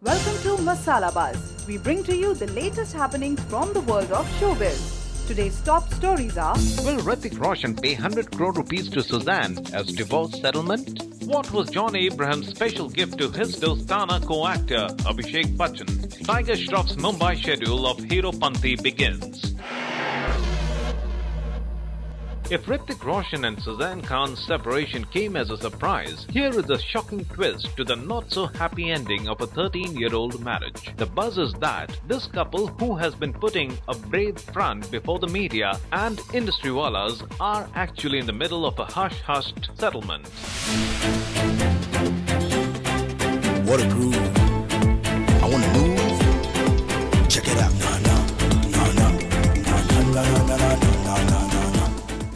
Welcome to Masala Buzz. We bring to you the latest happenings from the world of showbiz. Today's top stories are: Will Hrithik Roshan pay 100 crore rupees to Suzanne as divorce settlement? What was John Abraham's special gift to his Dostana co-actor Abhishek Bachchan? Tiger Shroff's Mumbai schedule of Heropanti begins. If Hrithik Roshan and Suzanne Khan's separation came as a surprise, here is a shocking twist to the not-so-happy ending of a 13-year-old marriage. The buzz is that this couple, who has been putting a brave front before the media and industry wallahs, are actually in the middle of a hush-hushed settlement. What a groove. I wanna move. Check it out.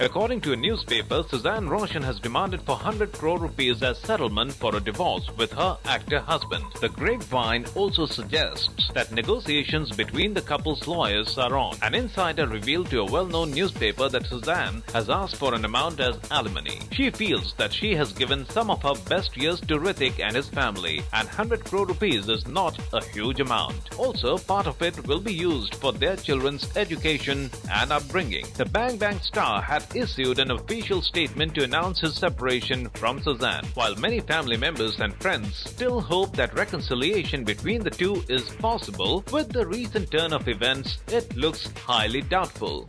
According to a newspaper, Suzanne Roshan has demanded for 100 crore rupees as settlement for a divorce with her actor husband. The grapevine also suggests that negotiations between the couple's lawyers are on. An insider revealed to a well-known newspaper that Suzanne has asked for an amount as alimony. She feels that she has given some of her best years to Hrithik and his family, and 100 crore rupees is not a huge amount. Also, part of it will be used for their children's education and upbringing. The Bang Bang star had issued an official statement to announce his separation from Suzanne. While many family members and friends still hope that reconciliation between the two is possible, with the recent turn of events, it looks highly doubtful.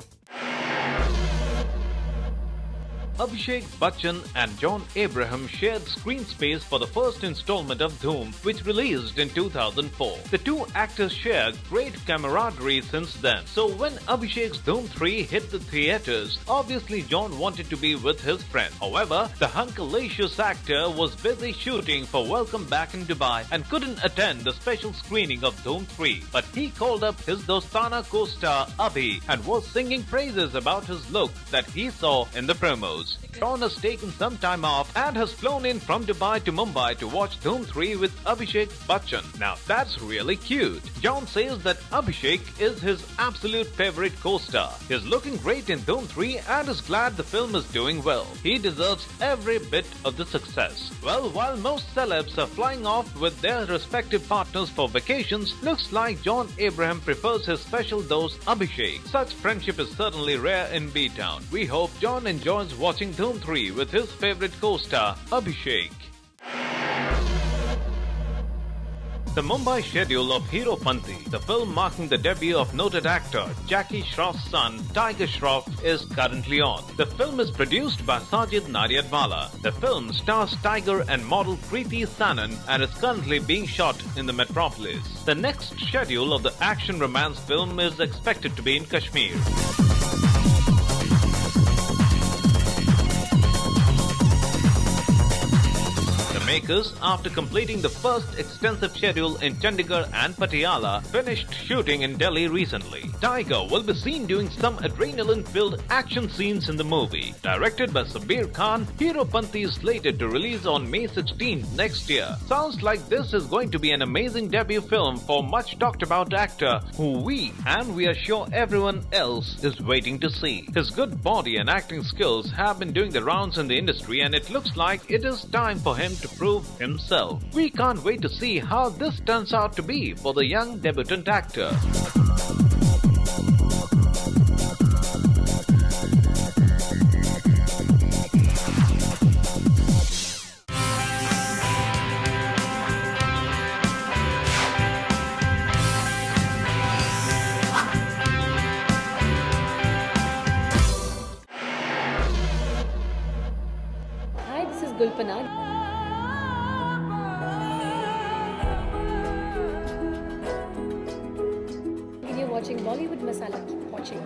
Abhishek Bachchan and John Abraham shared screen space for the first installment of Dhoom, which released in 2004. The two actors share great camaraderie since then. So when Abhishek's Dhoom 3 hit the theaters, obviously John wanted to be with his friend. However, the hunkalicious actor was busy shooting for Welcome Back in Dubai and couldn't attend the special screening of Dhoom 3. But he called up his Dostana co-star Abhi and was singing praises about his look that he saw in the promos. John has taken some time off and has flown in from Dubai to Mumbai to watch Dhoom 3 with Abhishek Bachchan. Now that's really cute. John says that Abhishek is his absolute favorite co-star. He's looking great in Dhoom 3 and is glad the film is doing well. He deserves every bit of the success. Well, while most celebs are flying off with their respective partners for vacations, looks like John Abraham prefers his special dose Abhishek. Such friendship is certainly rare in B-Town. We hope John enjoys watching Dhoom 3 with his favorite co-star Abhishek. The Mumbai schedule of Heropanti, the film marking the debut of noted actor Jackie Shroff's son Tiger Shroff, is currently on. The film is produced by Sajid Nadiadwala. The film stars Tiger and model Kriti Sanon and is currently being shot in the metropolis. The next schedule of the action romance film is expected to be in Kashmir. Makers, after completing the first extensive schedule in Chandigarh and Patiala, finished shooting in Delhi recently. Tiger will be seen doing some adrenaline-filled action scenes in the movie. Directed by Sabir Khan, Heropanti is slated to release on May 16th next year. Sounds like this is going to be an amazing debut film for much talked about actor who we are sure everyone else is waiting to see. His good body and acting skills have been doing the rounds in the industry, and it looks like it is time for him to prove himself. We can't wait to see how this turns out to be for the young debutant actor. Hi, this is Gulpana. You're watching Bollywood Masala. Keep watching.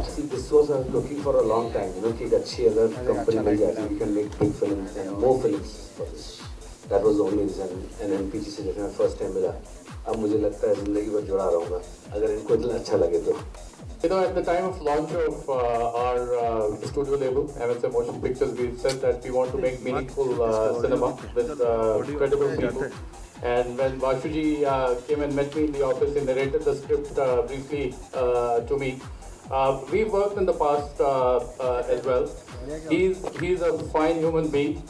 See, this was I was looking for a long time, कि एक अच्छी अगर company मिल जाए, we can make big films and more films for this. That was the only reason. And NPG से जब मैं first time मिला, अब मुझे लगता है जिंदगी भर जुड़ा रहूँगा, अगर इनको इतना अच्छा लगे तो. You know, at the time of launch of our studio label, MSM Motion Pictures, we said that we want to make meaningful cinema with credible people. And when Vashuji came and met me in the office, he narrated the script briefly to me. We've worked in the past as well. He's a fine human being,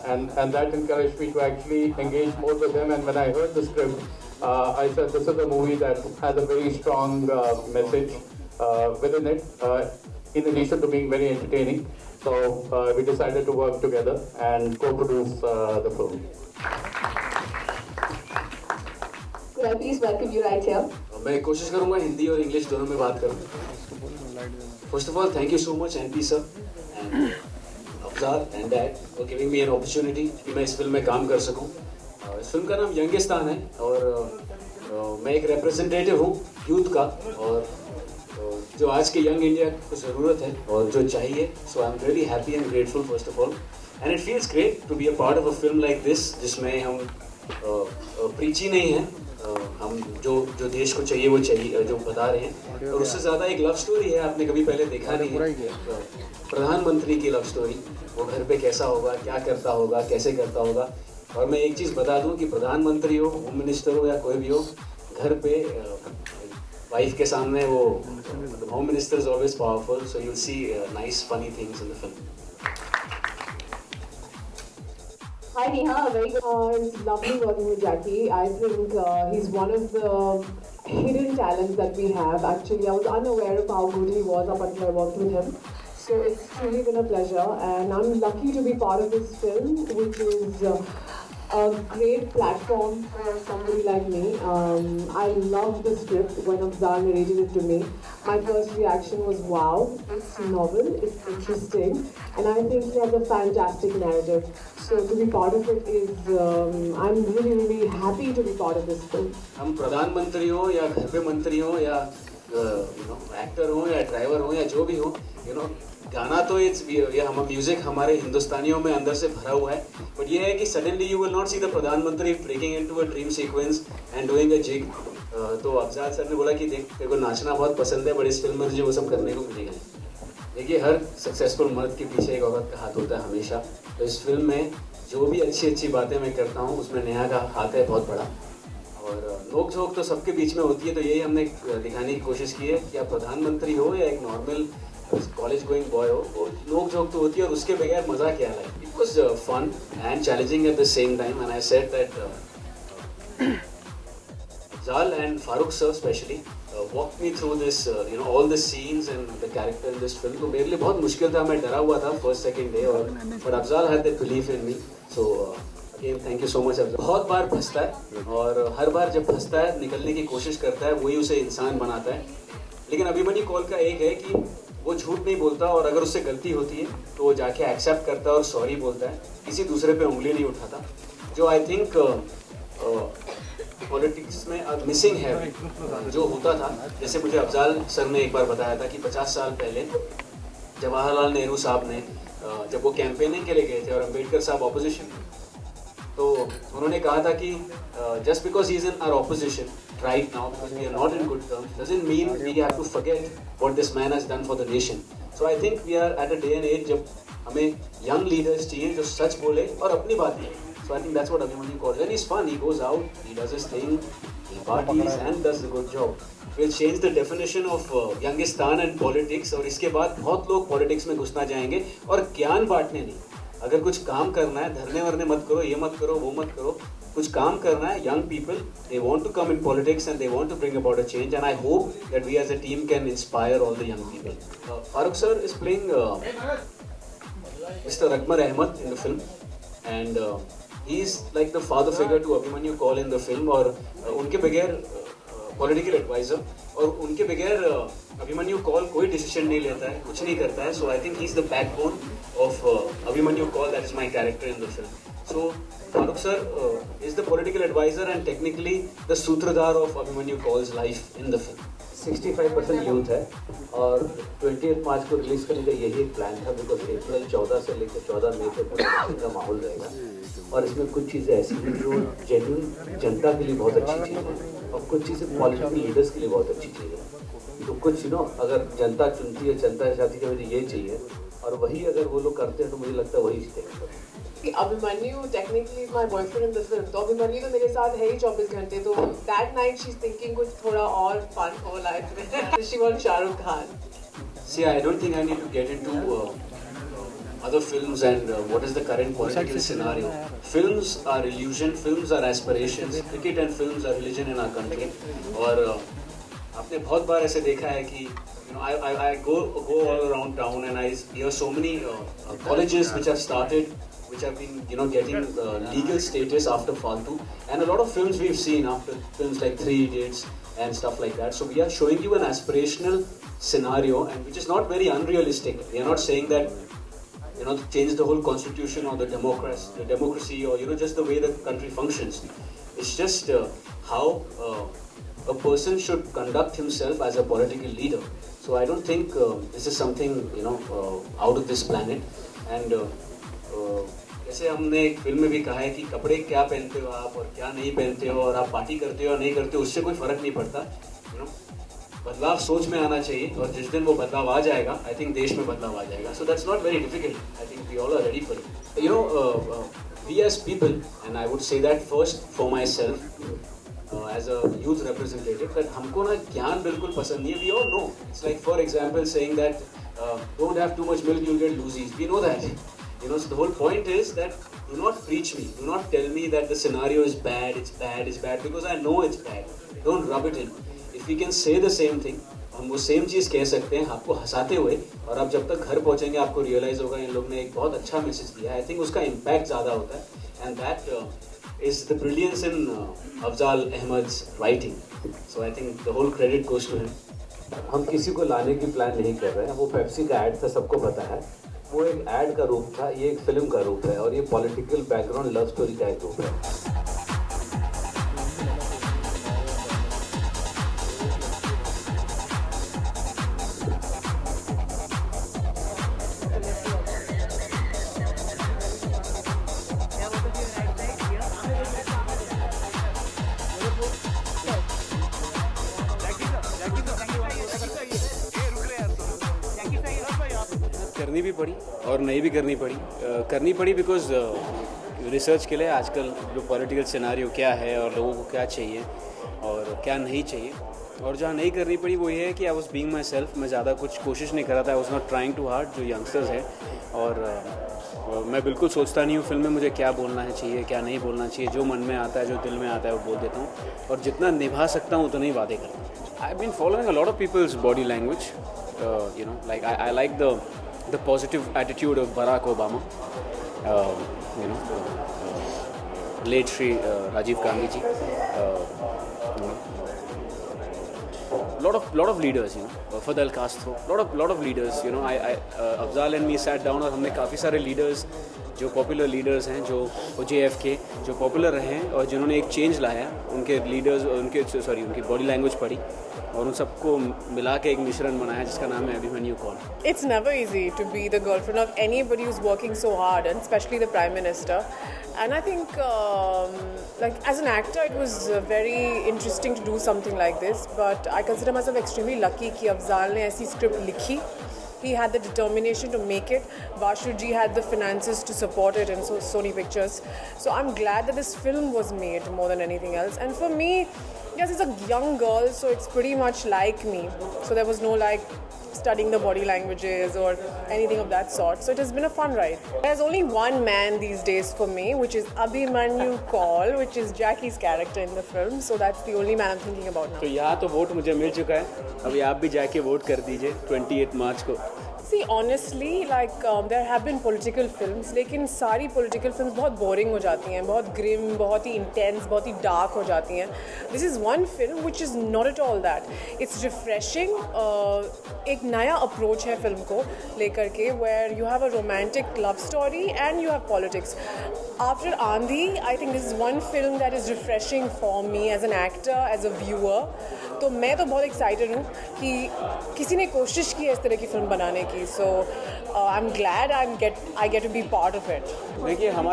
and that encouraged me to actually engage more with him. And when I heard the script, I said this is a movie that has a very strong message within it, in addition to being very entertaining. So we decided to work together and co-produce the film. Could I please welcome you right here? मैं कोशिश करूँगा हिंदी और English दोनों में बात करूँ. First of all, thank you so much NP sir and Afzal and Dad for giving me an opportunity कि मैं इस फिल्म में काम कर सकूँ. इस फिल्म का नाम यंगिस्तान है और मैं एक रिप्रेजेंटेटिव हूँ यूथ का और जो आज के यंग इंडिया को ज़रूरत है और जो चाहिए. So I'm really happy and grateful first of all, and it feels great to be a part of a film like this जिसमें हम प्रीची नहीं हैं. हम जो देश को चाहिए वो चाहिए जो बता रहे हैं और उससे ज़्यादा एक लव स्टोरी है. आपने कभी पहले देखा नहीं है. प्रधानमंत्री की लव स्टोरी. वो घर पे कैसा होगा, क्या करता होगा, कैसे करता होगा. और मैं एक चीज़ बता दूं कि प्रधानमंत्री हो, होम मिनिस्टर हो या कोई भी हो, घर पे वाइफ के सामने वो home minister is always powerful. So you see nice funny things in the film. Hi Neha, very good. It's lovely working with Jackie. I think he's one of the hidden talents that we have. Actually, I was unaware of how good he was up until I worked with him. So it's truly been a pleasure, and I'm lucky to be part of this film, which is a great platform for somebody like me. I loved the script when Afzal narrated it to me. My first reaction was, wow, it's novel, it's interesting, and I think he has a fantastic narrative. So to be part of it is, I'm really, really happy to be part of this film. हम प्रधानमंत्री हो या घर पे मंत्री हो या actor हो या ड्राइवर हो या जो भी हो, गाना तो ये हम म्यूजिक हमारे हिंदुस्तानियों में अंदर से भरा हुआ है. बट ये है कि suddenly you will not see the प्रधानमंत्री breaking into a dream sequence and doing a jig. तो अफजाल सर ने बोला कि देख तेरे को नाचना बहुत पसंद है, बट इस फिल्म में तुझे वो सब करने को मिलेगा. देखिए, हर सक्सेसफुल मर्द के पीछे एक औरत का हाथ होता है हमेशा. तो इस फिल्म में जो भी अच्छी बातें मैं करता हूँ उसमें नेहा का हाथ है बहुत बड़ा. और नोक झोंक तो सबके बीच में होती है, तो यही हमने दिखाने की कोशिश की है कि आप प्रधानमंत्री हो या एक नॉर्मल कॉलेज गोइंग बॉय हो, नोक झोंक तो होती है और उसके बगैर मजा क्या है. It was fun and challenging at the same time, and I said that Zal and Farooq sir especially walked me through this, all the scenes and the character in this film. तो मेरे लिए बहुत मुश्किल था, मैं डरा हुआ था first second day, और but Afzal had that belief in me. So again thank you so much Afzal. बहुत बार फंसता है और हर बार जब फंसता है निकलने की कोशिश करता है, वही उसे इंसान बनाता है. लेकिन अभिमन्यु कौल का एक है कि वो झूठ नहीं बोलता और अगर उससे गलती होती है तो वो जाके एक्सेप्ट करता है और सॉरी बोलता है, किसी दूसरे पे उंगली नहीं उठाता. जो आई थिंक पॉलिटिक्स में अब मिसिंग है जो होता था. जैसे मुझे अफजाल सर ने एक बार बताया था कि 50 साल पहले जवाहरलाल नेहरू साहब ने जब वो कैंपेनिंग के लिए गए थे और अम्बेडकर साहब ऑपोजिशन में, तो उन्होंने कहा था कि just because he is in our opposition right now, because we are not in good terms, doesn't mean we have to forget what this man has done for the nation. So I think we are at a day and age जब हमें young leaders चाहिए जो सच बोले और अपनी बात करें. So I think that's what Abhimanyu calls. And he's fun. He goes out, he does his thing, he parties and does a good job. We'll change the definition of Yangistan and politics. और इसके बाद बहुत लोग politics में घुसना जाएंगे और ज्ञान बांटने नहीं. अगर कुछ काम करना है, धरने वरने मत करो, ये मत करो, वो मत करो. कुछ काम करना है. Young people, they want to come in politics and they want to bring about a change. And I hope that we as a team can inspire all the young people. Farooq sir is playing Mr. Akbar Ahmed in the film, and he is like the father figure to Abhimanyu Kaul in the film. और उनके बगैर political adviser और उनके बगैर अभिमन्यु कौल कोई decision नहीं लेता है, कुछ नहीं करता है. So I think he is the backbone of Abhimanyu Kaul, that is my character in the film. So Farooq sir is the political advisor and technically the सूत्रधार of Abhimanyu Kaul's life in the film. 65% youth है और 28 मार्च को रिलीज करने का यही plan था, because अप्रैल 14 से लेकर 14 मई तक का माहौल रहेगा. और इसमें कुछ चीज़ें ऐसी हैं जो जेन्युइन जनता के लिए बहुत अच्छी चीज़ है और कुछ चीज़ें पॉलिटिकल लीडर्स के लिए बहुत अच्छी चीज़ है. तो कुछ अगर जनता चुनती है, जनता चाहती है मुझे ये चाहिए, और वही अगर वो लोग करते हैं तो मुझे लगता है वही state. Abhimanyu technically is my boyfriend in the film, तो अभिमन्यु तो मेरे साथ है ही 24 घंटे, तो that night she is thinking कुछ थोड़ा और फन हो लाइफ में। She want Shahrukh Khan. See, I don't think I need to get into other films and what is the current political scenario. Films are illusion, films are aspirations, cricket and films are religion in our country. और आपने बहुत बार ऐसे देखा है कि I go all around town and I hear so many colleges which have started, which have been getting legal status after Faltu, and a lot of films we've seen after films like Three Idiots and stuff like that. So we are showing you an aspirational scenario, and which is not very unrealistic. We are not saying that to change the whole constitution or the democracy or just the way the country functions. It's just how a person should conduct himself as a political leader. So I don't think this is something out of this planet. And जैसे हमने एक film में भी कहा है कि कपड़े क्या पहनते हो आप और क्या नहीं पहनते हो, और आप पार्टी करते हो या नहीं करते हो, उससे कोई फर्क नहीं पड़ता। बदलाव सोच में आना चाहिए, और जिस दिन वो बदलाव आ जाएगा, आई थिंक देश में बदलाव आ जाएगा। So that's not very difficult, I think we all are ready for it. We as people, and I would say that first for myself as a youth representative, that हमको ना ज्ञान बिल्कुल पसंद नहीं है। We all know, it's like for example saying that don't have too much milk, you'll get loozies. We know that. So the whole point is that do not preach me, do not tell me that the scenario is bad, it's bad, it's bad, because I know it's bad. Don't rub it in. If we can say the same thing, हम वो same चीज़ कह सकते हैं आपको हंसाते हुए, और आप जब तक घर पहुंचेंगे आपको रियलाइज होगा इन लोग ने एक बहुत अच्छा मैसेज दिया है। आई थिंक उसका इम्पैक्ट ज़्यादा होता है, and that is the brilliance in Afzal Ahmad's writing. So I think the whole credit goes to him. हम किसी को लाने की प्लान नहीं कर रहे हैं। वो पेप्सी का एड था, सबको पता है, वो एक एड का रूप था, ये एक फिल्म का रूप है, और ये पॉलिटिकल बैकग्राउंड लव स्टोरी का एक रूप है। करनी भी पड़ी और नहीं भी करनी पड़ी। करनी पड़ी बिकॉज रिसर्च के लिए आजकल जो पॉलिटिकल सिनेरियो क्या है और लोगों को क्या चाहिए और क्या नहीं चाहिए, और जहाँ नहीं करनी पड़ी वो ये है कि I was being myself. मैं ज़्यादा कुछ कोशिश नहीं कर रहा था, I was not trying too hard. जो यंगस्टर्स है, और मैं बिल्कुल सोचता नहीं हूँ फिल्म में मुझे क्या बोलना है चाहिए, क्या नहीं बोलना चाहिए। जो मन में आता है, जो दिल में आता है वो बोल देता हूँ, और जितना निभा सकता हूँ उतना ही वादे करता हूँ। I have been following a lot of people's body language, like I like the positive attitude of Barack Obama, late Shri Rajiv Gandhi ji, lot of leaders, Fidel Castro, lot of leaders, Afzal and me sat down और हमने काफ़ी सारे leaders जो popular leaders हैं, जो JFK जो popular रहे हैं और जिन्होंने एक चेंज लाया, उनके लीडर्स, उनकी बॉडी लैंग्वेज पढ़ी और उन सबको मिला के एक मिश्रण बनाया जिसका नाम है अभिमन्यु कौन। It's never easy to be the girlfriend of anybody who's working so hard, and especially the Prime Minister. And I think, like as an actor, it was very interesting to do something like this. But I consider myself extremely lucky कि अफजाल ने ऐसी script लिखी. He had the determination to make it. Bashu ji had the finances to support it, and so Sony Pictures. So I'm glad that this film was made more than anything else. And for me, yes, it's a young girl, so it's pretty much like me. So there was no like studying the body languages or anything of that sort. So it has been a fun ride. There's only one man these days for me, which is Abhimanyu Kaul, which is Jackie's character in the film. So that's the only man I'm thinking about now. तो यहाँ तो vote मुझे मिल चुका है, अभी आप भी जाके वोट कर दीजिए 28 मार्च को। See, honestly, like there have been political films, लेकिन सारी political films बहुत boring हो जाती हैं, बहुत grim, बहुत ही intense, बहुत ही dark हो जाती हैं. This is one film which is not at all that. It's refreshing. एक नया approach है film को लेकर के, where you have a romantic love story and you have politics. After Andhi, I think this is one film that is refreshing for me as an actor, as a viewer. तो मैं तो बहुत excited हूँ कि किसी ने कोशिश की है इस तरह की फिल्म बनाने की. So I'm glad I get to be part of it. देखिए हम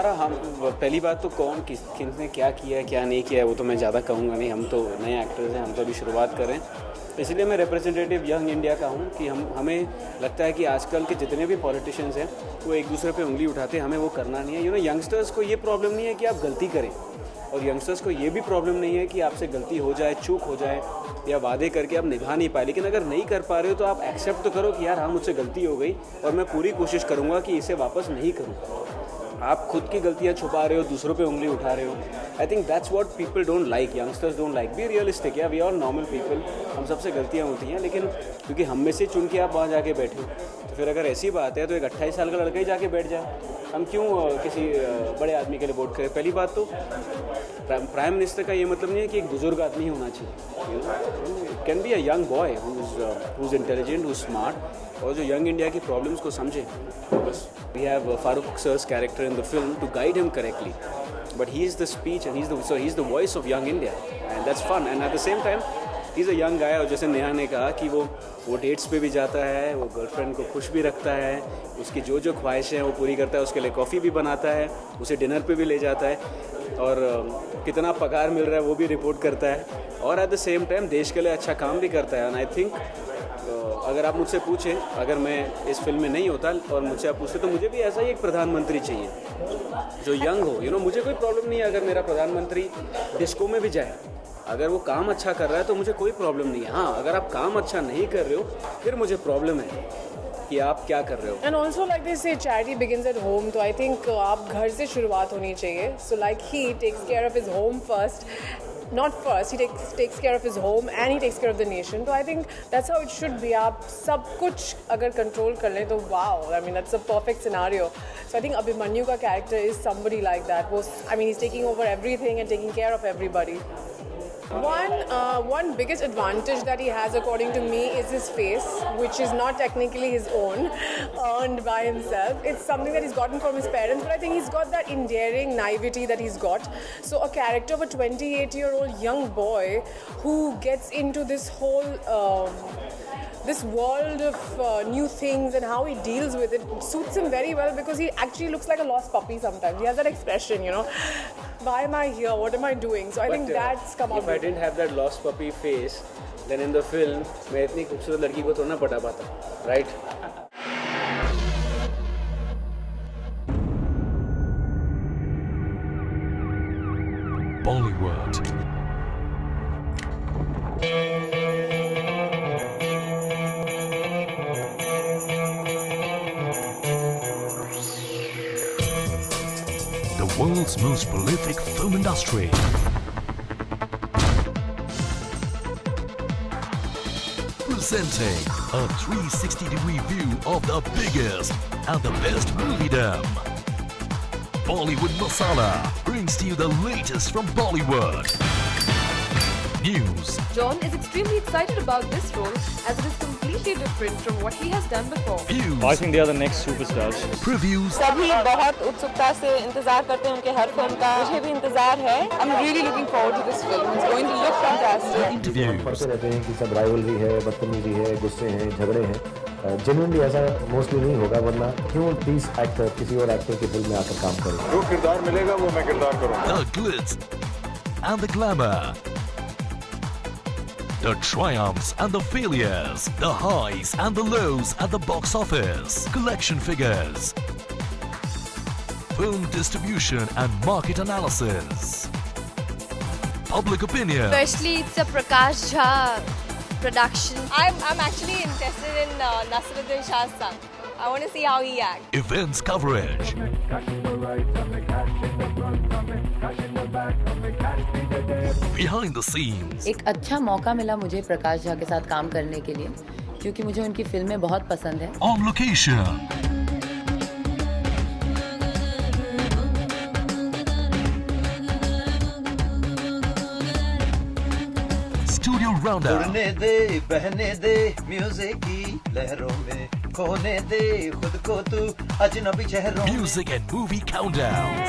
पहली बात तो किसने क्या किया है क्या नहीं किया है वो तो मैं ज़्यादा कहूँगा नहीं, हम तो नए एक्टर्स हैं, हम तो अभी शुरुआत कर रहे हैं, इसलिए मैं रिप्रेजेंटेटिव यंग इंडिया का हूँ कि हमें लगता है कि आजकल के जितने भी पॉलिटिशियंस हैं वो एक दूसरे पे उंगली उठाते हैं, हमें वो करना नहीं है। यंगस्टर्स को ये प्रॉब्लम नहीं है कि आप गलती करें, और यंगस्टर्स को ये भी प्रॉब्लम नहीं है कि आपसे गलती हो जाए, चूक हो जाए, या वादे करके आप निभा नहीं पाए। लेकिन अगर नहीं कर पा रहे हो तो आप एक्सेप्ट तो करो कि यार हाँ मुझसे गलती हो गई और मैं पूरी कोशिश करूँगा कि इसे वापस नहीं करूँ। आप खुद की गलतियाँ छुपा रहे हो, दूसरों पे उंगली उठा रहे हो। I think that's what people don't like, youngsters don't like. Be realistic, या वी आर नॉर्मल पीपल, हम सबसे गलतियाँ होती हैं, लेकिन क्योंकि हम में से चुन के आप वहाँ जाके बैठे हो, तो फिर अगर ऐसी बात है तो एक 28 साल का लड़का ही जाके बैठ जाए। हम क्यों किसी बड़े आदमी के लिए वोट करें? पहली बात तो प्राइम मिनिस्टर का ये मतलब नहीं है कि एक बुजुर्ग आदमी ही होना चाहिए। Can be a young boy who is intelligent, who is smart, और जो यंग इंडिया की प्रॉब्लम्स को समझे। बस we have Farooq sir's character in the film to guide him correctly, but he is the speech and he is the voice of young India, and that's fun. And at the same time he is a young guy, और जैसे नेहा ने कहा कि वो dates पे भी जाता है, वो गर्लफ्रेंड को खुश भी रखता है, उसकी जो ख्वाहिशें हैं वो पूरी करता है, उसके लिए कॉफ़ी भी बनाता है, उसे डिनर पे भी ले जाता है, और कितना पगार मिल रहा है वो भी रिपोर्ट करता है, और एट द सेम टाइम देश के लिए अच्छा काम भी करता है। एंड आई थिंक अगर आप मुझसे पूछें, अगर मैं इस फिल्म में नहीं होता और मुझसे आप पूछते तो मुझे भी ऐसा ही एक प्रधानमंत्री चाहिए जो यंग हो। मुझे कोई प्रॉब्लम नहीं है अगर मेरा प्रधानमंत्री डिस्को में भी जाए, अगर वो काम अच्छा कर रहा है तो मुझे कोई प्रॉब्लम नहीं है। हाँ, अगर आप काम अच्छा नहीं कर रहे हो फिर मुझे प्रॉब्लम है कि आप क्या कर रहे हो। And also like this charity begins at home, तो आई थिंक आप घर से शुरुआत होनी चाहिए। So like he takes care of his home first, not first, he takes care of his home and he takes care of the nation. So I think that's how it should be. आप सब कुछ अगर control कर लें तो wow, I mean that's a perfect scenario. So I think Abhimanyu का character is somebody like that. I mean he's taking over everything and taking care of everybody. One biggest advantage that he has according to me is his face, which is not technically his own, earned by himself. It's something that he's gotten from his parents, but I think he's got that endearing naivety that he's got. So a character of a 28-year-old young boy who gets into this whole this world of new things and how he deals with it suits him very well, because he actually looks like a lost puppy sometimes. He has that expression, why am I here? What am I doing? So I think that's come out. If I didn't have that lost puppy face, then in the film, मैं इतनी खूबसूरत लड़की को तो ना पटा पाता, right? Bollywood. The world's most prolific film industry. Presenting a 360-degree view of the biggest and the best moviedom. Bollywood Masala brings to you the latest from Bollywood. News. John is extremely excited about this role as it is completely different from what he has done before. Views. I think they are the next superstars. Previews. सभी बहुत उत्सुकता से इंतजार करते हैं उनके हर film का। मुझे भी इंतजार है। I'm really looking forward to this film. It's going to look fantastic. Interviews. पढ़ते रहते हैं कि सब राइवलरी है, बदतमीजी है, गुस्से हैं, झगड़े हैं। जेन्युइनली ऐसा मोस्टली नहीं होगा, वरना क्यों 30 एक्टर किसी और एक्टर की फिल्म में आकर काम करें? जो किरदार मिलेगा वो मैं किरदार करूँगा। The glitz and the glamour. The triumphs and the failures, the highs and the lows at the box office, collection figures, film distribution and market analysis, public opinion. Firstly, it's a Prakash Jha production. I'm actually interested in Naseeruddin Shah's son. I want to see how he acts. Events coverage. Behind the scenes. एक अच्छा मौका मिला मुझे प्रकाश झा के साथ काम करने के लिए, क्योंकि मुझे उनकी फिल्में बहुत पसंद है। On location. Studio roundup. उड़ने दे, बहने दे, म्यूजिक की लहरों में खोने दे खुद को तू अजनबी चेहरों में। Music and movie countdowns.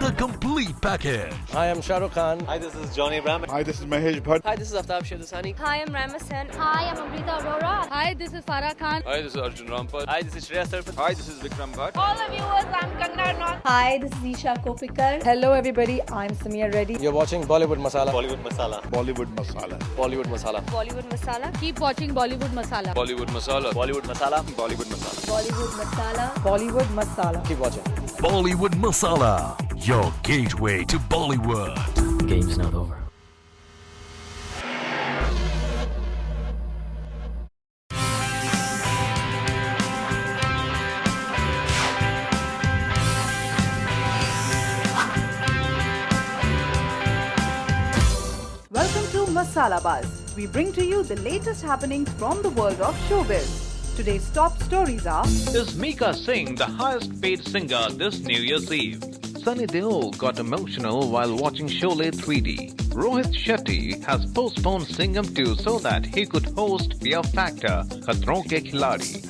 The complete package. Hi, I'm Shah Rukh Khan. Hi, this is John Abraham. Hi, this is Mahesh Bhatt. Hi, this is Aftab Shehzasani. Hi, I'm Rama Sen. Hi, I'm Amrita Arora. Hi, this is Farah Khan. Hi, this is Arjun Rampal. Hi, this is Shreya Sarpat. Hi, this is Vikram Bhatt. All the viewers, I'm Ganga Arnaud. Hi, this is Isha Kopikar. Hello everybody, I'm Samia Reddy. You're watching Bollywood Masala. Bollywood Masala. Bollywood Masala. Bollywood Masala. Bollywood Masala. Keep watching Bollywood Masala. Bollywood Masala. Bollywood Masala. Bollywood Masala. Bollywood Masala. Bollywood Masala. Keep watching. Bollywood Masala, your gateway to Bollywood. The game's not over. Welcome to Masala Buzz. We bring to you the latest happenings from the world of showbiz. Today's top stories are: Is Mika Singh the highest paid singer this New Year's Eve? Sunny Deol got emotional while watching Sholay 3D. Rohit Shetty has postponed Singham 2 so that he could host Fear Factor Khatron Ke Khiladi.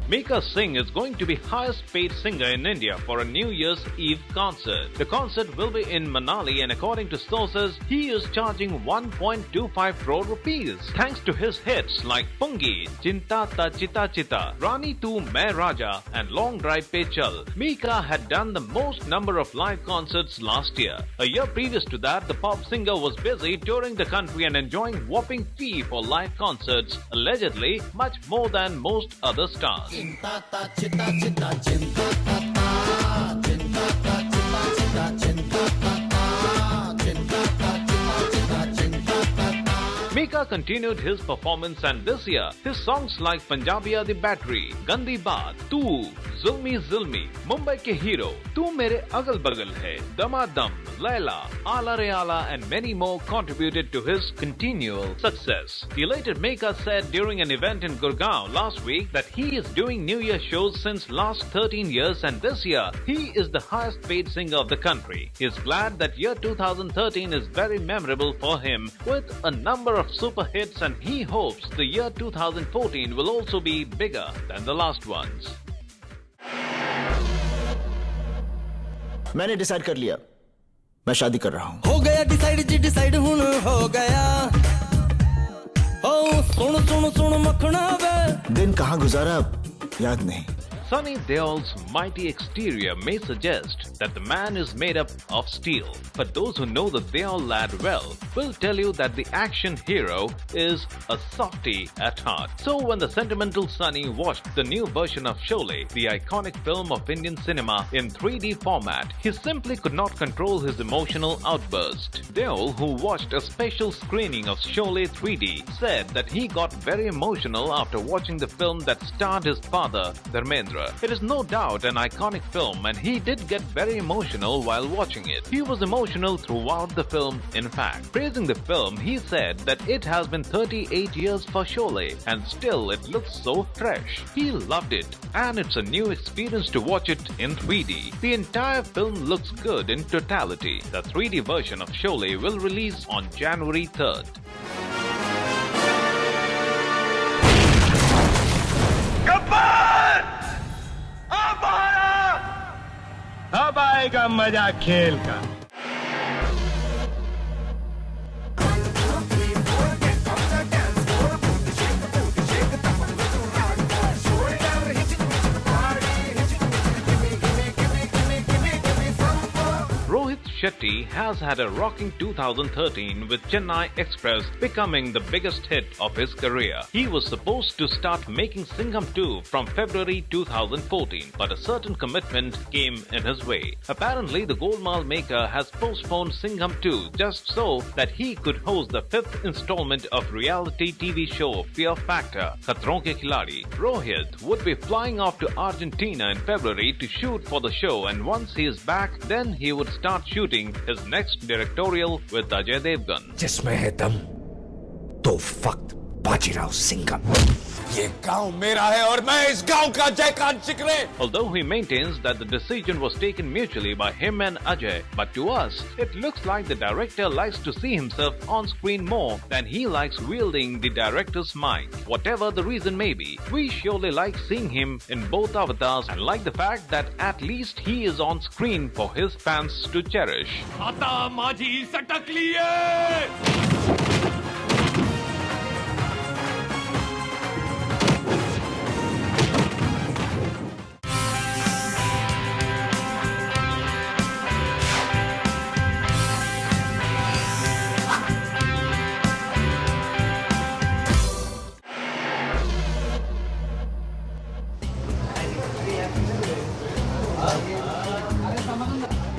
Mika Singh is going to be highest paid singer in India for a New Year's Eve concert. The concert will be in Manali and according to sources, he is charging 1.25 crore rupees. Thanks to his hits like Pungi, Chinta Ta Chita Chita, Rani Tu Main Raja and Long Drive Pe Chal. Mika had done the most number of live concerts last year. A year previous to that, the pop singer was busy touring the country and enjoying whopping fee for live concerts, allegedly much more than most other stars. Mika continued his performance and this year, his songs like Punjabiya the Battery, Gandhi Baat, Tu, Zulmi Zulmi, Mumbai Ke Hero, Tu Mere Agal Bagal Hai, Damadam, Laila, Ala Re Ala and many more contributed to his continual success. The elated Mika said during an event in Gurgaon last week that he is doing New Year shows since last 13 years and this year he is the highest paid singer of the country. He is glad that year 2013 is very memorable for him with a number of super hits and he hopes the year 2014 will also be bigger than the last ones. मैंने decide कर लिया मैं शादी कर रहा हूँ हो गया डिसाइड जी डिसाइड हुन हो गया ओ सुन सुन सुन मखना वे दिन कहाँ गुजारा याद नहीं Sunny Deol's mighty exterior may suggest that the man is made up of steel, but those who know the Deol lad well will tell you that the action hero is a softie at heart. So when the sentimental Sunny watched the new version of Sholay, the iconic film of Indian cinema in 3D format, he simply could not control his emotional outburst. Deol, who watched a special screening of Sholay 3D, said that he got very emotional after watching the film that starred his father, Dharmendra. It is no doubt an iconic film and he did get very emotional while watching it. He was emotional throughout the film, in fact. Praising the film, he said that it has been 38 years for Sholay and still it looks so fresh. He loved it and it's a new experience to watch it in 3D. The entire film looks good in totality. The 3D version of Sholay will release on January 3rd. अब आएगा मजा खेल का Rohit Shetty has had a rocking 2013 with Chennai Express becoming the biggest hit of his career. He was supposed to start making Singham 2 from February 2014, but a certain commitment came in his way. Apparently, the Golmaal maker has postponed Singham 2 just so that he could host the 5th installment of reality TV show Fear Factor Khatron Ke Khiladi. Rohit would be flying off to Argentina in February to shoot for the show and once he is back, then he would start shooting his next directorial with Ajay Devgan. जिसमें है दम तो वक्त बाजीराव सिंघम। ये गांव मेरा है और मैं इस गांव का जयकान चिकरे। Although he maintains that the decision was taken mutually by him and Ajay, but to us, it looks like the director likes to see himself on screen more than he likes wielding the director's mind. Whatever the reason may be, we surely like seeing him in both avatars and like the fact that at least he is on screen for his fans to cherish. आता माझी सटकली आहे.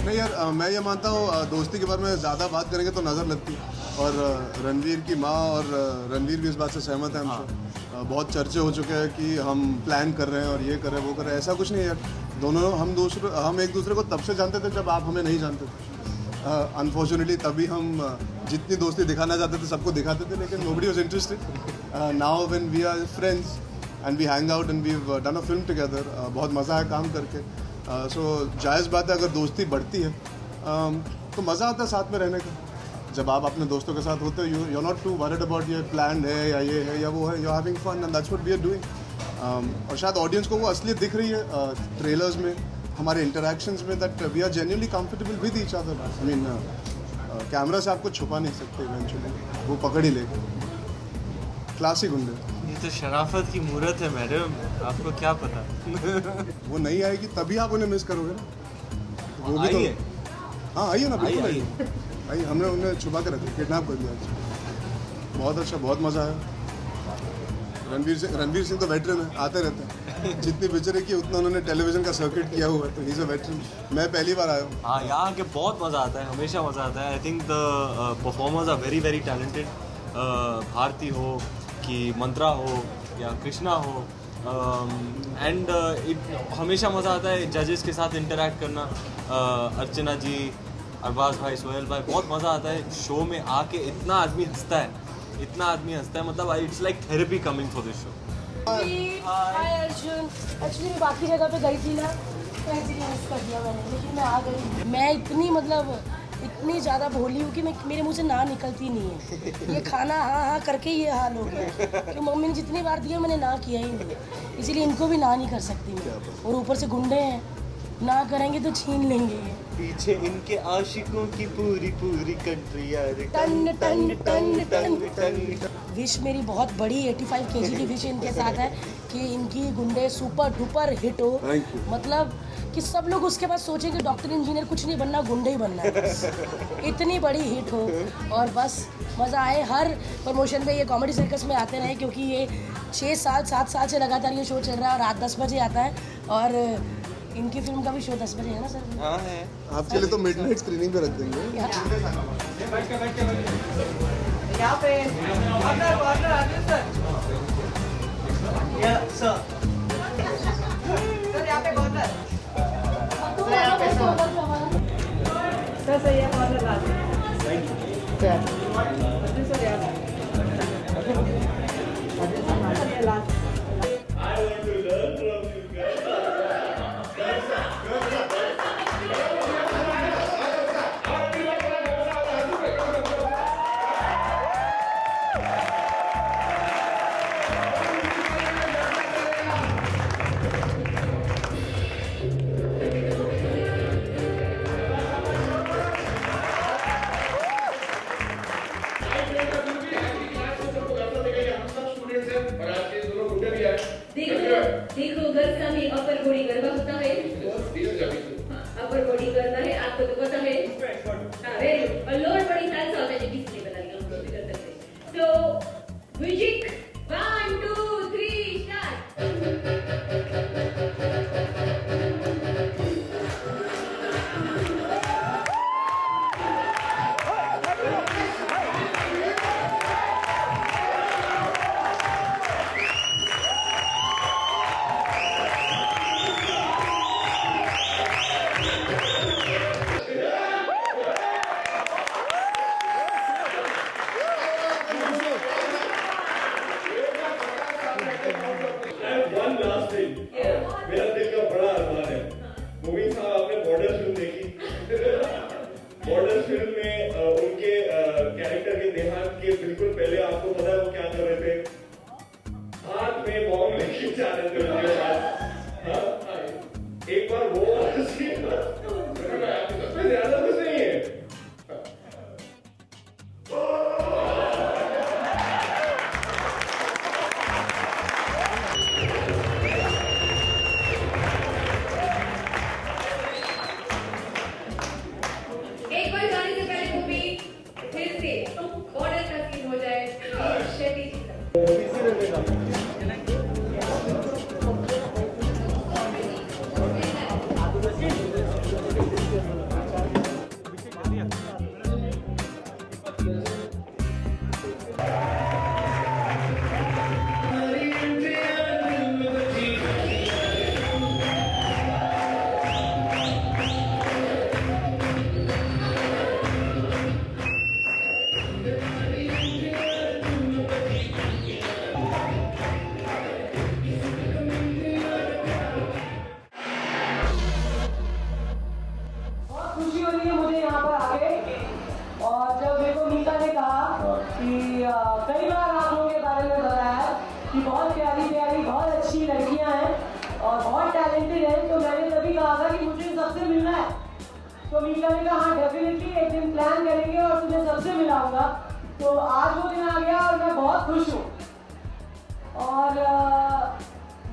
नहीं यार, मैं ये मानता हूँ दोस्ती के बारे में ज़्यादा बात करेंगे तो नज़र लगती है। और रणवीर की माँ और रणवीर भी इस बात से सहमत है हमसे। बहुत चर्चे हो चुके हैं कि हम प्लान कर रहे हैं और ये कर रहे हैं वो कर रहे हैं। ऐसा कुछ नहीं है यार, दोनों हम एक दूसरे को तब से जानते थे जब आप हमें नहीं जानते थे। अनफॉर्चुनेटली तभी हम जितनी दोस्ती दिखाना चाहते थे सबको दिखाते थे, लेकिन nobody was interested. Now when we are friends and we hang out and we have done a film together, बहुत मज़ा है काम करके। सो जायज़ बात है, अगर दोस्ती बढ़ती है तो मज़ा आता है साथ में रहने का। जब आप अपने दोस्तों के साथ होते हो, you are not too worried about ये प्लान है या ये है या वो है, you are having fun and that's what we are doing. और शायद ऑडियंस को वो असलियत दिख रही है ट्रेलर्स में, हमारे इंटरेक्शंस में, that we are genuinely comfortable with each other. I mean camera से आपको छुपा नहीं सकते, इवेंचुअली वो पकड़ ही लेगा। क्लासिक गुंडे। ये तो शराफत की मूरत है मैडम, आपको क्या पता। वो नहीं आएगी तभी आप उन्हें मिस करोगे ना। वो भी तो हाँ आइए ना, बिल्कुल आइए। हमने उन्हें छुपा के रखा, किडनैप कर दिया। बहुत अच्छा, बहुत मज़ा आया। रणवीर सिंह तो वेटरन है, आते रहते हैं। जितनी पिक्चरें की उतना उन्होंने टेलीविजन का सर्किट किया हुआ है, तो ही इज़ अ वेटरन। मैं पहली बार आया हूँ। हाँ, यहाँ के बहुत मज़ा आता है, हमेशा मज़ा आता है। I think the performers are very very talented. Bharti हो कि मंत्रा हो या कृष्णा हो, एंड हमेशा मज़ा आता है जजेस के साथ इंटरेक्ट करना। अर्चना जी, अरबाज भाई, सोहेल भाई, बहुत मज़ा आता है शो में आके। इतना आदमी हंसता है, मतलब it's like therapy coming for this show. Hi Arjun, actually मैं बाकी जगह पे गई थी ना, तो ऐसे ही मिस कर दिया मैंने, लेकिन मैं आ गई। मैं इतनी ज़्यादा भोली हूँ कि मेरे मुंह से ना निकलती नहीं है। ये खाना हाँ करके ये हाल हो गया कि मम्मी ने जितनी बार दिया मैंने ना किया ही नहीं, इसीलिए इनको भी ना नहीं कर सकती मैं। और ऊपर से गुंडे हैं, ना करेंगे तो छीन लेंगे। पीछे इनके आशिकों की पूरी कंट्री यार। टन टन टन टन टन। विश मेरी बहुत बड़ी 85 kg की विश इनके साथ है कि इनकी गुंडे सुपर डुपर हिट हो। मतलब कि सब लोग उसके बाद सोचें कि डॉक्टर इंजीनियर कुछ नहीं बनना, गुंडे ही बनना है बस। इतनी बड़ी हिट हो और बस मज़ा आए। हर प्रमोशन में ये कॉमेडी सर्कस में आते रहे, क्योंकि ये 7 साल से लगातार ये शो चल रहा है और रात 10 बजे आता है। और इनकी फिल्म का भी शो 10 बजे है ना सर? हाँ है। आपके लिए तो मिडनाइट स्क्रीनिंग पे रख देंगे। यहाँ पे ब्रदर्स फिल्म में उनके कैरेक्टर के देहांत के बिल्कुल पहले आपको पता है वो क्या कर रहे थे? हाथ में बॉम्ब लेके जा रहे थे उनके साथ। एक बार वो ज्यादा कुछ नहीं है। एक बार जाने से पहले मूवी फिर से बॉर्डर का सीन हो जाए, शेटी खुशी हो रही है मुझे यहाँ पर आके। और जब मेरे को मीता ने कहा कि कई बार आप लोगों के बारे में बताया कि बहुत प्यारी प्यारी बहुत अच्छी लड़कियाँ हैं और बहुत टैलेंटेड हैं, तो मैंने तभी कहा था कि मुझे सबसे मिलना है। तो मीता ने कहा हाँ डेफिनेटली एक दिन प्लान करेंगे और तुम्हें सबसे मिलाऊंगा। तो आज वो दिन आ गया और मैं बहुत खुश हूँ। और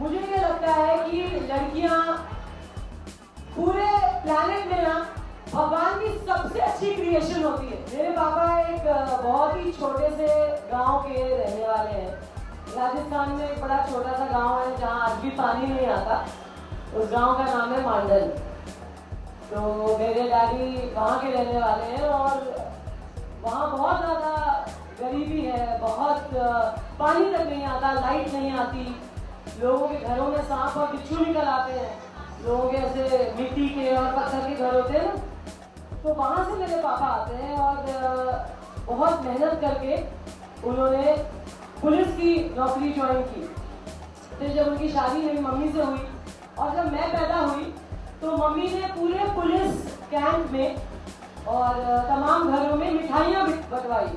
मुझे ये लगता है कि लड़कियाँ पूरे प्लैनेट में ना भगवान की सबसे अच्छी क्रिएशन होती है। मेरे पापा एक बहुत ही छोटे से गांव के रहने वाले हैं। राजस्थान में एक बड़ा छोटा सा गांव है जहां आज भी पानी नहीं आता। उस गांव का नाम है मांडल। तो मेरे डैडी वहाँ के रहने वाले हैं और वहाँ बहुत ज़्यादा गरीबी है, बहुत पानी तक नहीं आता, लाइट नहीं आती, लोगों के घरों में सांप और बिच्छू निकल आते हैं, लोगों के ऐसे मिट्टी के और पत्थर के घर होते हैं ना। तो वहाँ से मेरे पापा आते हैं और बहुत मेहनत करके उन्होंने पुलिस की नौकरी ज्वाइन की। फिर जब उनकी शादी मेरी मम्मी से हुई और जब मैं पैदा हुई तो मम्मी ने पूरे पुलिस कैंप में और तमाम घरों में मिठाइयाँ बंटवाई।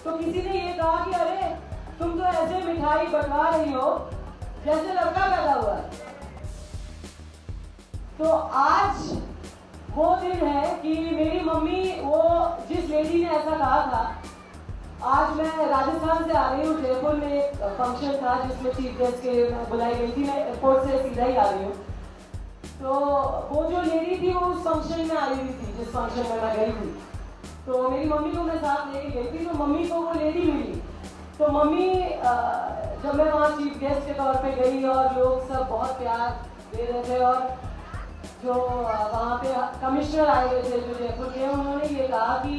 तो किसी ने ये कहा कि अरे तुम तो ऐसे मिठाई बंटवा रही हो जैसे लड़का पैदा हुआ है। तो आज वो दिन है कि मेरी मम्मी, वो जिस लेडी ने ऐसा कहा था, आज मैं राजस्थान से आ रही हूँ। जयपुर में एक फंक्शन था जिसमें चीफ गेस्ट के बुलाई गई थी। मैं एयरपोर्ट से सीधा ही आ रही हूँ। तो वो जो लेडी थी वो उस फंक्शन में आई हुई थी जिस फंक्शन में मैं गई थी। तो मेरी मम्मी को मैं साथ लेके गई थी। तो मम्मी को वो लेडी मिली। तो मम्मी जब मैं वहाँ चीफ गेस्ट के तौर पे गई और लोग सब बहुत प्यार दे रहे थे और जो वहाँ पे कमिश्नर आए हुए थे जो जयपुर के, उन्होंने ये कहा कि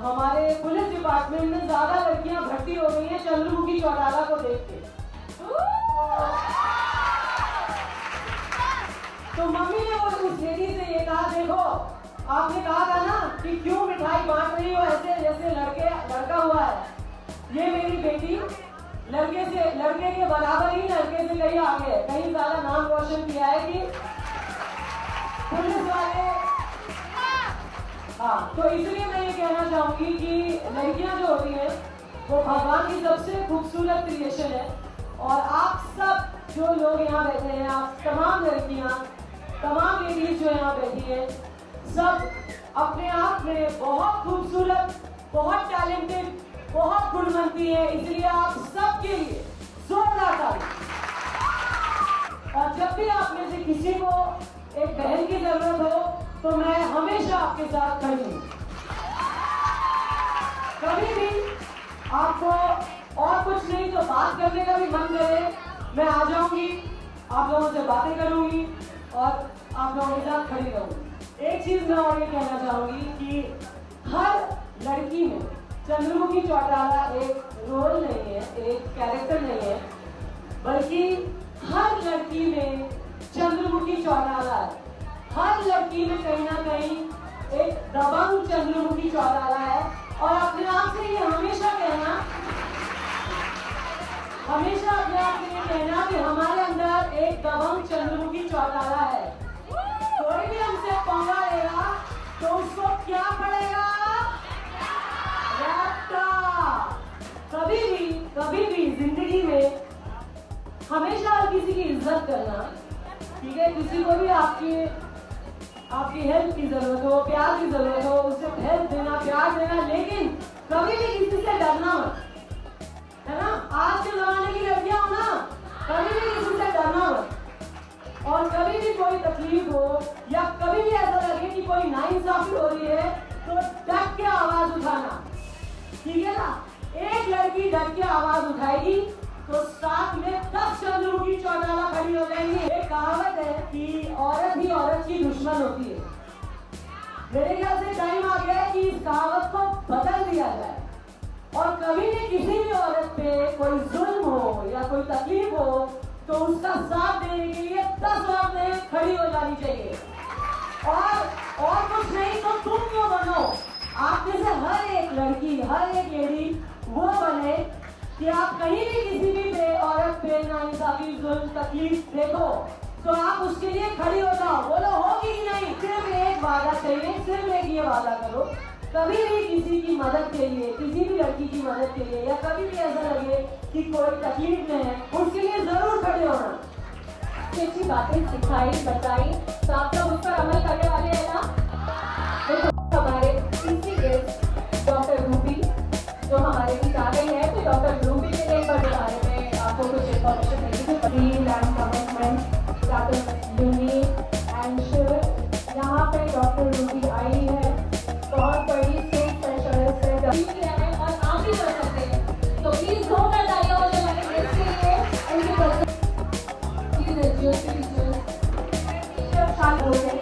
हमारे पुलिस डिपार्टमेंट में ज़्यादा लड़कियाँ भर्ती हो गई हैं चंद्रमुखी चौटाला को देख के। तो मम्मी ने वो उस लेडी से ये कहा, देखो आपने कहा था ना कि क्यों मिठाई बांट रही हो ऐसे जैसे लड़का हुआ है। ये मेरी बेटी लड़के के बराबर ही, लड़के से कहीं आगे है, कहीं ज्यादा नाम रोशन किया है कि पुलिस वाले। हाँ, तो इसलिए मैं ये कहना चाहूंगी कि लड़कियां जो होती हैं वो भगवान की सबसे खूबसूरत क्रिएशन है। और आप सब जो लोग यहाँ बैठे हैं, आप तमाम लड़कियां, तमाम लेडीज जो यहाँ बैठी हैं, सब अपने आप में बहुत खूबसूरत, बहुत टैलेंटेड, बहुत गुणवंती है। इसलिए आप सबके लिए जोरदार ताली। और जब भी आप में से किसी को एक बहन की जरूरत हो तो मैं हमेशा आपके साथ खड़ी हूँ। कभी भी आपको और कुछ नहीं तो बात करने का भी मन करे, मैं आ जाऊंगी, आप लोगों से बातें करूंगी और आप लोगों के साथ खड़ी रहूंगी। एक चीज मैं और ये कहना चाहूंगी कि हर लड़की में चंद्रमुखी चौटाला एक रोल नहीं है, एक कैरेक्टर नहीं है, बल्कि हर लड़की में चंद्रमुखी चौटाला है। हर लड़की में कहीं ना कहीं एक दबंग चंद्रमुखी चौटाला है। और अपने आप से ये हमेशा कहना, हमेशा अपने आप से ये कहना कि हमारे अंदर एक दबंग चंद्रमुखी चौटाला है। कोई भी हमसे पंगा लेगा तो उसको क्या पड़ेगा? लैपटॉप। कभी भी जिंदगी में हमेशा किसी की इज्जत करना, ठीक है? किसी को भी आपकी हेल्प की जरूरत हो, प्यार की जरूरत हो, उसे हेल्प देना, प्यार देना, लेकिन कभी भी किसी से डरना मत, है ना? आज के जमाने की लड़कियां हो ना, कभी भी किसी से डरना मत। और कभी भी कोई तकलीफ हो या कभी भी ऐसा लगे कि कोई नाइंसाफी हो रही है तो डट के आवाज उठाना, ठीक है ना? एक लड़की डट के आवाज उठाएगी तो साथ में 10 चंद्रुकी चौटाला खड़ी हो जाएंगी। एक कहावत है कि औरत ही औरत की दुश्मन होती है। मेरे ख्याल से टाइम आ गया है कि इस कहावत को बदल दिया जाए और कभी भी किसी भी औरत पे कोई जुल्म हो या कोई तकलीफ हो तो उसका साथ देने के लिए 10 औरतें खड़ी हो जानी चाहिए। और कुछ नहीं तो तुम क्यों बनो, आप में से हर एक लड़की, हर एक लेडी वो बने कि आप कहीं भी किसी भी औरत पे नाइंसाफी, जुल्म, तकलीफ देखो तो आप उसके लिए खड़ी हो जाओ। बोलो होगी कि नहीं? सिर्फ एक वादा चाहिए, सिर्फ एक ये वादा करो, कभी भी किसी की मदद के लिए, किसी भी लड़की की मदद के लिए या कभी भी ऐसा लगे कि कोई तकलीफ में है, उसके लिए जरूर खड़े होना। अच्छी बातें सिखाई, बताई तो आप लोग उस पर अमल करने वाले हैं ना? तो हमारे तीसरी गेस्ट डॉक्टर रूबी जो हमारे बीच आ गई है, तो डॉक्टर रूबी के लिए बारे में आपको कुछ इन्फॉर्मेशन देगी। यहाँ पे डॉक्टर रूबी आई है, बहुत बड़ी स्टेज स्पेशलिस्ट है और आप भी कर सकते हैं, तो प्लीज दो कर तालियां हो जाए हमारे गेस्ट के लिए। शामिल हो गए,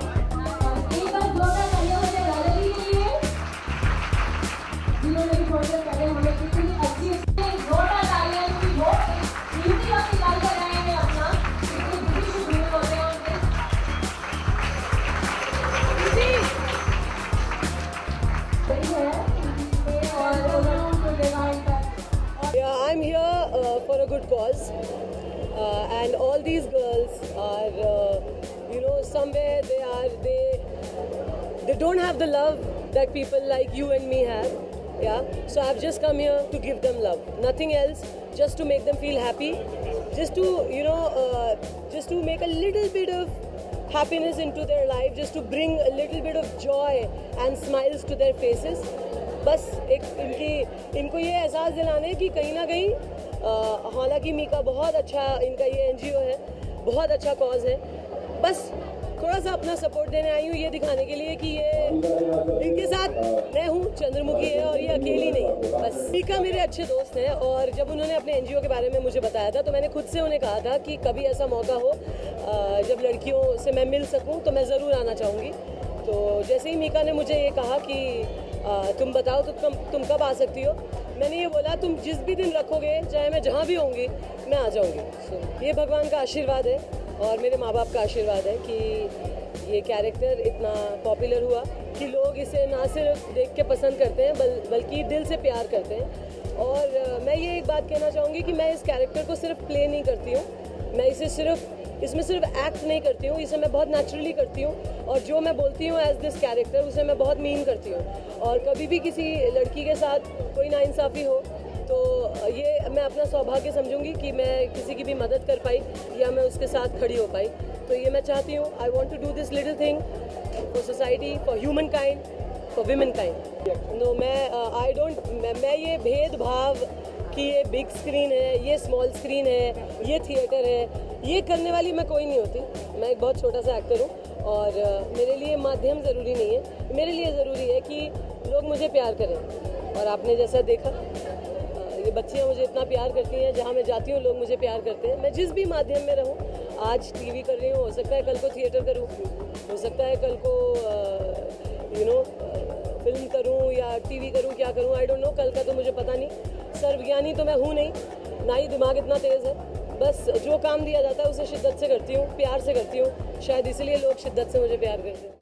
एक बार दो कर तालियां हो जाए दादाजी के लिए जिन्होंने भी थोड़ी देर पहले हमें कितनी अच्छी दो कर तालियां की वो कीमती वक्त निकाल कर आए हैं अपना, इतनी खुशी से जुड़े होते हैं उनके। Yeah, I'm here for a good cause, and all these girls are, somewhere they don't have the love that people like you and me have. Yeah, so I've just come here to give them love, nothing else, just to make them feel happy, just to just to make a little bit of happiness into their life, just to bring a little bit of joy and smiles to their faces. बस एक इनको ये एहसास दिलाने कि कहीं ना कहीं हालांकि मीका बहुत अच्छा, इनका ये एनजीओ है, बहुत अच्छा कॉज है, बस थोड़ा सा अपना सपोर्ट देने आई हूँ ये दिखाने के लिए कि ये इनके साथ मैं हूँ, चंद्रमुखी है और ये अकेली नहीं है। बस मीका मेरे अच्छे दोस्त हैं और जब उन्होंने अपने एनजीओ के बारे में मुझे बताया था तो मैंने खुद से उन्हें कहा था कि कभी ऐसा मौका हो जब लड़कियों से मैं मिल सकूँ तो मैं ज़रूर आना चाहूँगी। तो जैसे ही मीका ने मुझे ये कहा कि तुम बताओ तो तुम कब आ सकती हो, मैंने ये बोला तुम जिस भी दिन रखोगे, चाहे मैं जहाँ भी होंगी, मैं आ जाऊँगी। ये भगवान का आशीर्वाद है और मेरे माँ बाप का आशीर्वाद है कि ये कैरेक्टर इतना पॉपुलर हुआ कि लोग इसे ना सिर्फ देख के पसंद करते हैं बल्कि दिल से प्यार करते हैं। और मैं ये एक बात कहना चाहूँगी कि मैं इस कैरेक्टर को सिर्फ प्ले नहीं करती हूँ, मैं इसमें सिर्फ एक्ट नहीं करती हूँ, इसे मैं बहुत नेचुरली करती हूँ और जो मैं बोलती हूँ एज दिस कैरेक्टर उसे मैं बहुत मीन करती हूँ। और कभी भी किसी लड़की के साथ कोई नाइंसाफ़ी हो तो ये मैं अपना सौभाग्य समझूंगी कि मैं किसी की भी मदद कर पाई या मैं उसके साथ खड़ी हो पाई। तो ये मैं चाहती हूँ, I want to do this little thing for society, for humankind, for women kind. No मैं ये भेदभाव कि ये बिग स्क्रीन है, ये स्मॉल स्क्रीन है, ये थिएटर है, ये करने वाली मैं कोई नहीं होती। मैं एक बहुत छोटा सा एक्टर हूँ और मेरे लिए माध्यम ज़रूरी नहीं है, मेरे लिए ज़रूरी है कि लोग मुझे प्यार करें। और आपने जैसा देखा ये बच्चियाँ मुझे इतना प्यार करती हैं, जहाँ मैं जाती हूँ लोग मुझे प्यार करते हैं। मैं जिस भी माध्यम में रहूँ, आज टीवी कर रही हूँ, हो सकता है कल को थिएटर करूँ, हो सकता है कल को फिल्म करूँ या टीवी करूँ, क्या करूँ आई डोंट नो, कल का तो मुझे पता नहीं। सर्वज्ञानी तो मैं हूँ नहीं, ना ही दिमाग इतना तेज़ है। बस जो काम दिया जाता है उसे शिद्दत से करती हूँ, प्यार से करती हूँ, शायद इसीलिए लोग शिद्दत से मुझे प्यार करते हैं।